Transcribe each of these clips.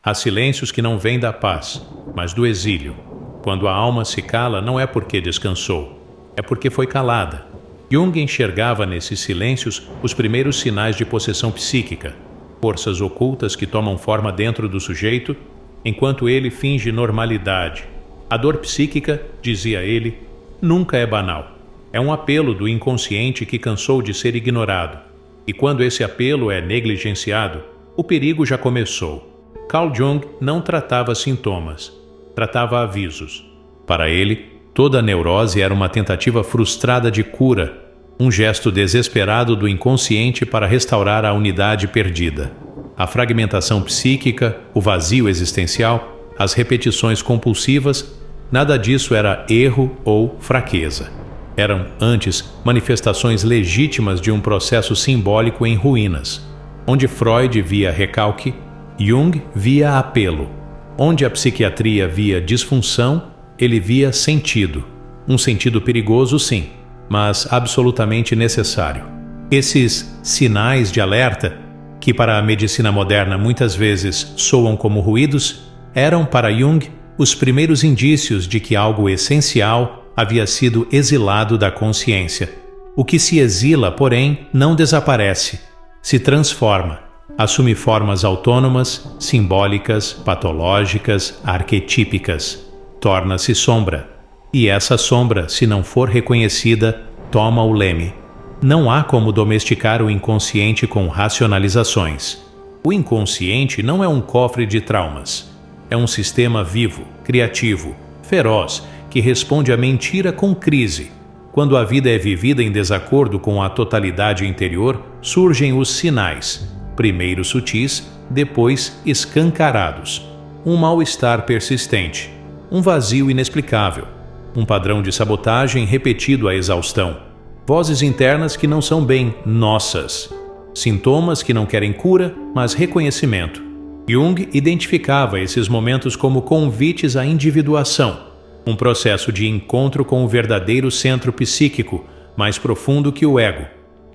Há silêncios que não vêm da paz, mas do exílio. Quando a alma se cala, não é porque descansou, é porque foi calada. Jung enxergava nesses silêncios os primeiros sinais de possessão psíquica, forças ocultas que tomam forma dentro do sujeito, enquanto ele finge normalidade. A dor psíquica, dizia ele, nunca é banal. É um apelo do inconsciente que cansou de ser ignorado. E quando esse apelo é negligenciado, o perigo já começou. Carl Jung não tratava sintomas, tratava avisos. Para ele, toda neurose era uma tentativa frustrada de cura, um gesto desesperado do inconsciente para restaurar a unidade perdida. A fragmentação psíquica, o vazio existencial, as repetições compulsivas, nada disso era erro ou fraqueza. Eram, antes, manifestações legítimas de um processo simbólico em ruínas. Onde Freud via recalque, Jung via apelo. Onde a psiquiatria via disfunção, ele via sentido. Um sentido perigoso, sim, mas absolutamente necessário. Esses sinais de alerta, que para a medicina moderna muitas vezes soam como ruídos, eram para Jung os primeiros indícios de que algo essencial havia sido exilado da consciência. O que se exila, porém, não desaparece, se transforma. Assume formas autônomas, simbólicas, patológicas, arquetípicas. Torna-se sombra. E essa sombra, se não for reconhecida, toma o leme. Não há como domesticar o inconsciente com racionalizações. O inconsciente não é um cofre de traumas. É um sistema vivo, criativo, feroz, que responde à mentira com crise. Quando a vida é vivida em desacordo com a totalidade interior, surgem os sinais. Primeiro sutis, depois escancarados. Um mal-estar persistente, um vazio inexplicável, um padrão de sabotagem repetido à exaustão, vozes internas que não são bem nossas, sintomas que não querem cura, mas reconhecimento. Jung identificava esses momentos como convites à individuação, um processo de encontro com o verdadeiro centro psíquico, mais profundo que o ego.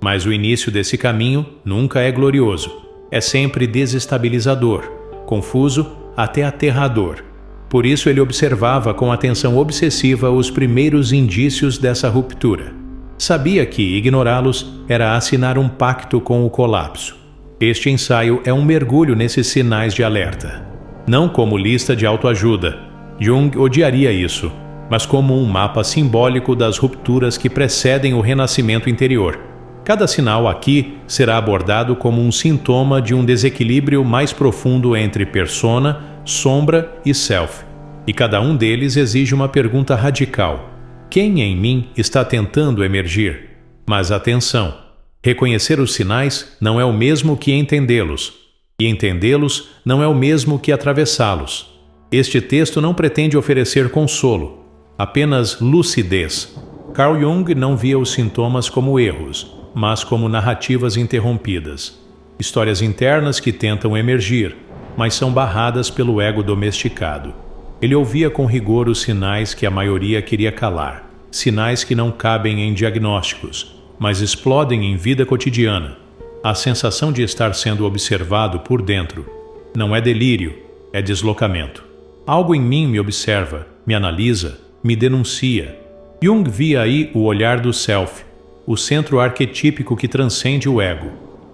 Mas o início desse caminho nunca é glorioso. É sempre desestabilizador, confuso, até aterrador. Por isso ele observava com atenção obsessiva os primeiros indícios dessa ruptura. Sabia que ignorá-los era assinar um pacto com o colapso. Este ensaio é um mergulho nesses sinais de alerta. Não como lista de autoajuda. Jung odiaria isso, mas como um mapa simbólico das rupturas que precedem o renascimento interior. Cada sinal aqui será abordado como um sintoma de um desequilíbrio mais profundo entre persona, sombra e self. E cada um deles exige uma pergunta radical. Quem em mim está tentando emergir? Mas atenção, reconhecer os sinais não é o mesmo que entendê-los. E entendê-los não é o mesmo que atravessá-los. Este texto não pretende oferecer consolo, apenas lucidez. Carl Jung não via os sintomas como erros, mas como narrativas interrompidas. Histórias internas que tentam emergir, mas são barradas pelo ego domesticado. Ele ouvia com rigor os sinais que a maioria queria calar, sinais que não cabem em diagnósticos, mas explodem em vida cotidiana. A sensação de estar sendo observado por dentro não é delírio, é deslocamento. Algo em mim me observa, me analisa, me denuncia. Jung via aí o olhar do self, o centro arquetípico que transcende o ego.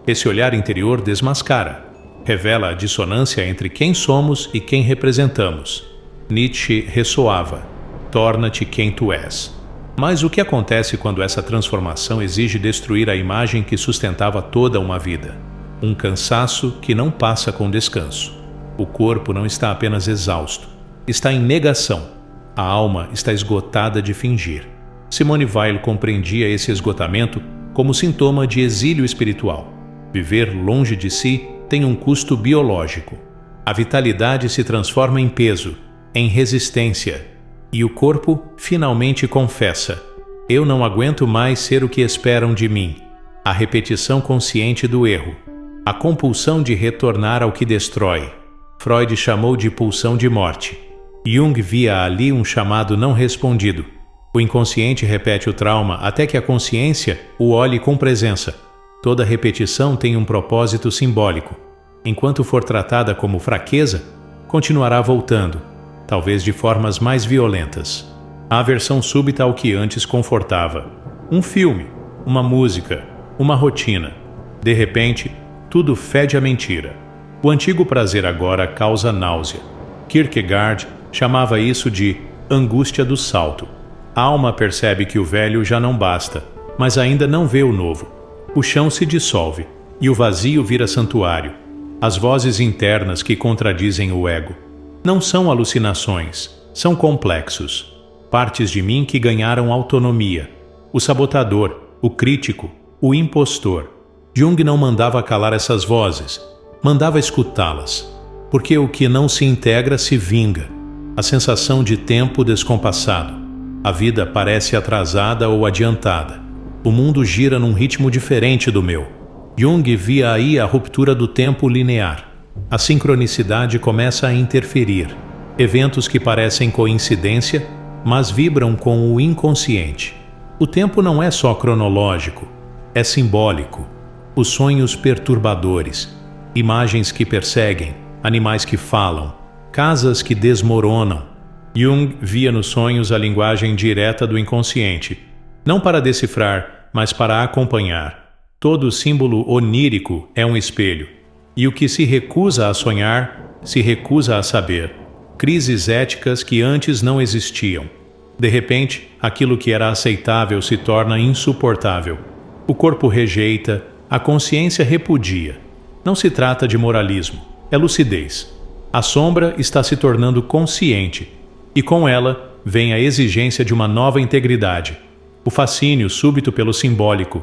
Esse olhar interior desmascara, revela a dissonância entre quem somos e quem representamos. Nietzsche ressoava: torna-te quem tu és. Mas o que acontece quando essa transformação exige destruir a imagem que sustentava toda uma vida? Um cansaço que não passa com descanso. O corpo não está apenas exausto, está em negação. A alma está esgotada de fingir. Simone Weil compreendia esse esgotamento como sintoma de exílio espiritual. Viver longe de si tem um custo biológico. A vitalidade se transforma em peso, em resistência, e o corpo finalmente confessa: eu não aguento mais ser o que esperam de mim. A repetição consciente do erro, a compulsão de retornar ao que destrói. Freud chamou de pulsão de morte. Jung via ali um chamado não respondido. O inconsciente repete o trauma até que a consciência o olhe com presença. Toda repetição tem um propósito simbólico. Enquanto for tratada como fraqueza, continuará voltando, talvez de formas mais violentas. A aversão súbita ao que antes confortava. Um filme, uma música, uma rotina. De repente, tudo fede a mentira. O antigo prazer agora causa náusea. Kierkegaard chamava isso de angústia do salto. A alma percebe que o velho já não basta, mas ainda não vê o novo. O chão se dissolve e o vazio vira santuário. As vozes internas que contradizem o ego. Não são alucinações, são complexos. Partes de mim que ganharam autonomia. O sabotador, o crítico, o impostor. Jung não mandava calar essas vozes, mandava escutá-las. Porque o que não se integra se vinga. A sensação de tempo descompassado. A vida parece atrasada ou adiantada. O mundo gira num ritmo diferente do meu. Jung via aí a ruptura do tempo linear. A sincronicidade começa a interferir. Eventos que parecem coincidência, mas vibram com o inconsciente. O tempo não é só cronológico, é simbólico. Os sonhos perturbadores, imagens que perseguem, animais que falam, casas que desmoronam. Jung via nos sonhos a linguagem direta do inconsciente, não para decifrar, mas para acompanhar. Todo símbolo onírico é um espelho, e o que se recusa a sonhar, se recusa a saber. Crises éticas que antes não existiam. De repente, aquilo que era aceitável se torna insuportável. O corpo rejeita, a consciência repudia. Não se trata de moralismo, é lucidez. A sombra está se tornando consciente, e com ela vem a exigência de uma nova integridade. O fascínio súbito pelo simbólico.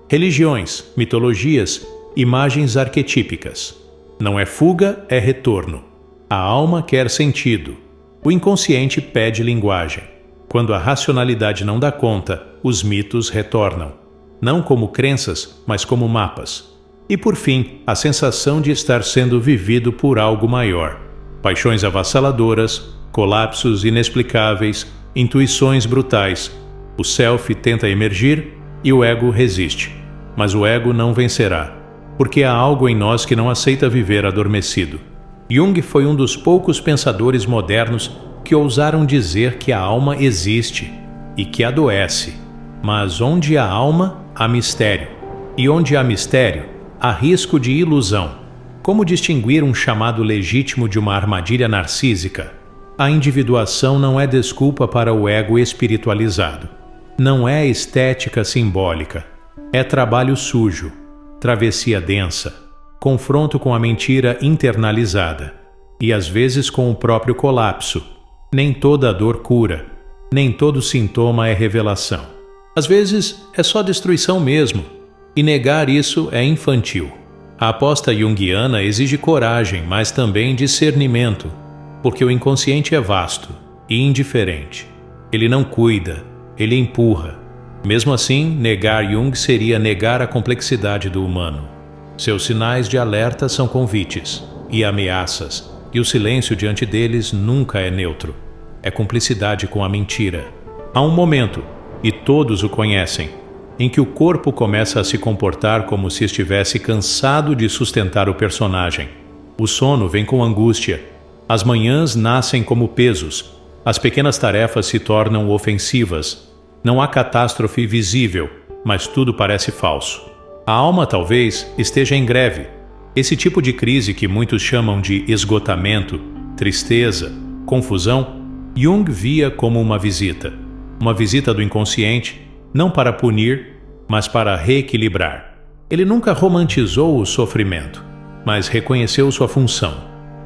Religiões, mitologias, imagens arquetípicas. Não é fuga, é retorno. A alma quer sentido. O inconsciente pede linguagem. Quando a racionalidade não dá conta, os mitos retornam. Não como crenças, mas como mapas. E por fim, a sensação de estar sendo vivido por algo maior. Paixões avassaladoras, colapsos inexplicáveis, intuições brutais. O self tenta emergir e o ego resiste. Mas o ego não vencerá, porque há algo em nós que não aceita viver adormecido. Jung foi um dos poucos pensadores modernos que ousaram dizer que a alma existe e que adoece. Mas onde há alma, há mistério. E onde há mistério, há risco de ilusão. Como distinguir um chamado legítimo de uma armadilha narcísica? A individuação não é desculpa para o ego espiritualizado. Não é estética simbólica. É trabalho sujo, travessia densa, confronto com a mentira internalizada e às vezes com o próprio colapso. Nem toda dor cura, nem todo sintoma é revelação. Às vezes é só destruição mesmo, e negar isso é infantil. A aposta junguiana exige coragem, mas também discernimento, porque o inconsciente é vasto e indiferente. Ele não cuida, ele empurra. Mesmo assim, negar Jung seria negar a complexidade do humano. Seus sinais de alerta são convites e ameaças, e o silêncio diante deles nunca é neutro. É cumplicidade com a mentira. Há um momento, e todos o conhecem, em que o corpo começa a se comportar como se estivesse cansado de sustentar o personagem. O sono vem com angústia. As manhãs nascem como pesos. As pequenas tarefas se tornam ofensivas. Não há catástrofe visível, mas tudo parece falso. A alma talvez esteja em greve. Esse tipo de crise que muitos chamam de esgotamento, tristeza, confusão, Jung via como uma visita do inconsciente, não para punir, mas para reequilibrar. Ele nunca romantizou o sofrimento, mas reconheceu sua função: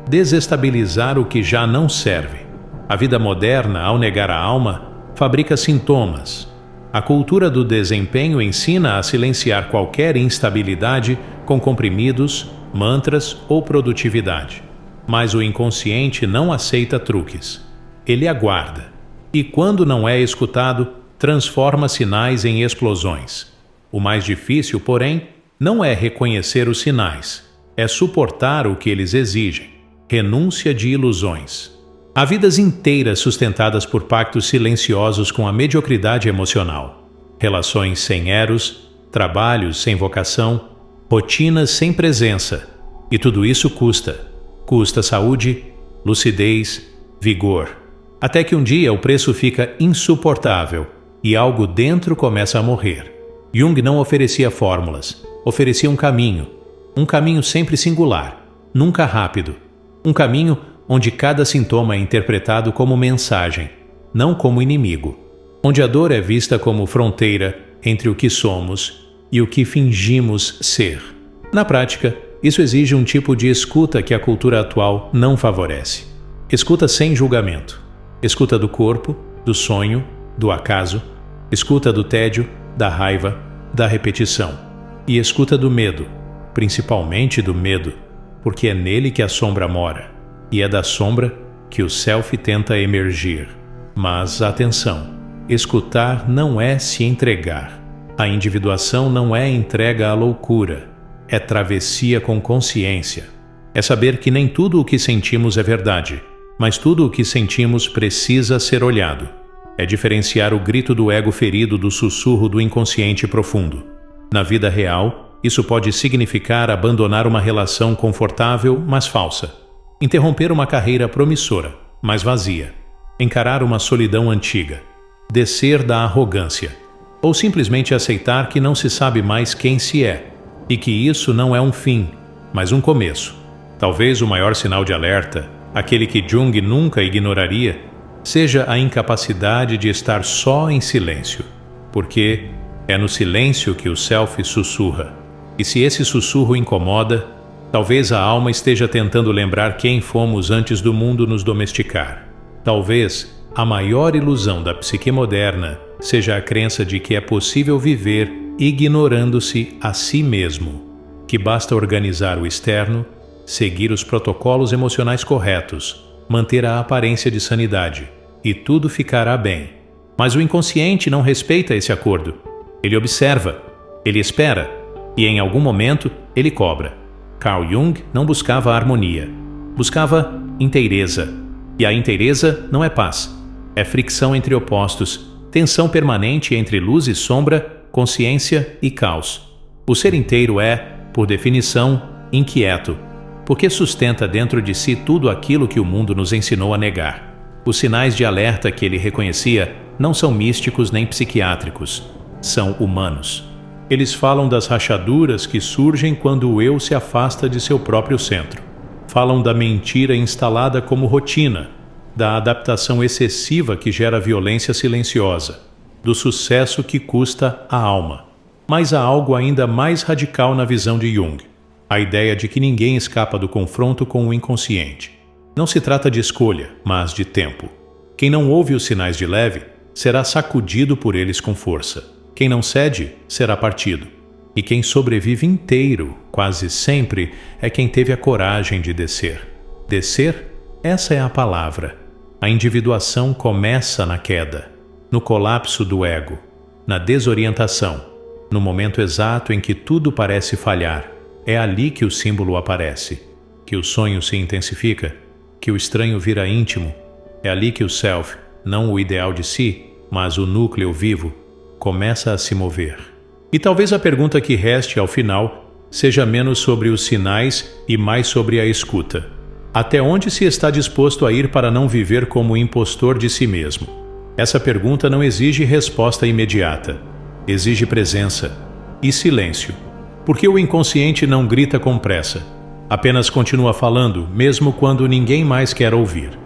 desestabilizar o que já não serve. A vida moderna, ao negar a alma, fabrica sintomas. A cultura do desempenho ensina a silenciar qualquer instabilidade com comprimidos, mantras ou produtividade. Mas o inconsciente não aceita truques. Ele aguarda. E quando não é escutado, transforma sinais em explosões. O mais difícil, porém, não é reconhecer os sinais, é suportar o que eles exigem. Renúncia de ilusões. Há vidas inteiras sustentadas por pactos silenciosos com a mediocridade emocional. Relações sem eros, trabalhos sem vocação, rotinas sem presença. E tudo isso custa. Custa saúde, lucidez, vigor. Até que um dia o preço fica insuportável e algo dentro começa a morrer. Jung não oferecia fórmulas, oferecia um caminho sempre singular, nunca rápido. Um caminho onde cada sintoma é interpretado como mensagem, não como inimigo. Onde a dor é vista como fronteira entre o que somos e o que fingimos ser. Na prática, isso exige um tipo de escuta que a cultura atual não favorece. Escuta sem julgamento. Escuta do corpo, do sonho, do acaso. Escuta do tédio, da raiva, da repetição. E escuta do medo, principalmente do medo, porque é nele que a sombra mora. E é da sombra que o self tenta emergir. Mas atenção, escutar não é se entregar. A individuação não é entrega à loucura. É travessia com consciência. É saber que nem tudo o que sentimos é verdade, mas tudo o que sentimos precisa ser olhado. É diferenciar o grito do ego ferido do sussurro do inconsciente profundo. Na vida real, isso pode significar abandonar uma relação confortável, mas falsa. Interromper uma carreira promissora, mas vazia. Encarar uma solidão antiga. Descer da arrogância. Ou simplesmente aceitar que não se sabe mais quem se é. E que isso não é um fim, mas um começo. Talvez o maior sinal de alerta, aquele que Jung nunca ignoraria, seja a incapacidade de estar só em silêncio. Porque é no silêncio que o self sussurra. E se esse sussurro incomoda, talvez a alma esteja tentando lembrar quem fomos antes do mundo nos domesticar. Talvez a maior ilusão da psique moderna seja a crença de que é possível viver ignorando-se a si mesmo, que basta organizar o externo, seguir os protocolos emocionais corretos, manter a aparência de sanidade, e tudo ficará bem. Mas o inconsciente não respeita esse acordo. Ele observa, ele espera, e em algum momento ele cobra. Carl Jung não buscava harmonia, buscava inteireza. E a inteireza não é paz, é fricção entre opostos, tensão permanente entre luz e sombra, consciência e caos. O ser inteiro é, por definição, inquieto, porque sustenta dentro de si tudo aquilo que o mundo nos ensinou a negar. Os sinais de alerta que ele reconhecia não são místicos nem psiquiátricos, são humanos. Eles falam das rachaduras que surgem quando o eu se afasta de seu próprio centro. Falam da mentira instalada como rotina, da adaptação excessiva que gera violência silenciosa, do sucesso que custa a alma. Mas há algo ainda mais radical na visão de Jung, a ideia de que ninguém escapa do confronto com o inconsciente. Não se trata de escolha, mas de tempo. Quem não ouve os sinais de leve, será sacudido por eles com força. Quem não cede, será partido. E quem sobrevive inteiro, quase sempre, é quem teve a coragem de descer. Descer? Essa é a palavra. A individuação começa na queda, no colapso do ego, na desorientação, no momento exato em que tudo parece falhar. É ali que o símbolo aparece, que o sonho se intensifica, que o estranho vira íntimo. É ali que o self, não o ideal de si, mas o núcleo vivo, começa a se mover. E talvez a pergunta que reste ao final seja menos sobre os sinais e mais sobre a escuta. Até onde se está disposto a ir para não viver como impostor de si mesmo? Essa pergunta não exige resposta imediata. Exige presença e silêncio. Porque o inconsciente não grita com pressa. Apenas continua falando, mesmo quando ninguém mais quer ouvir.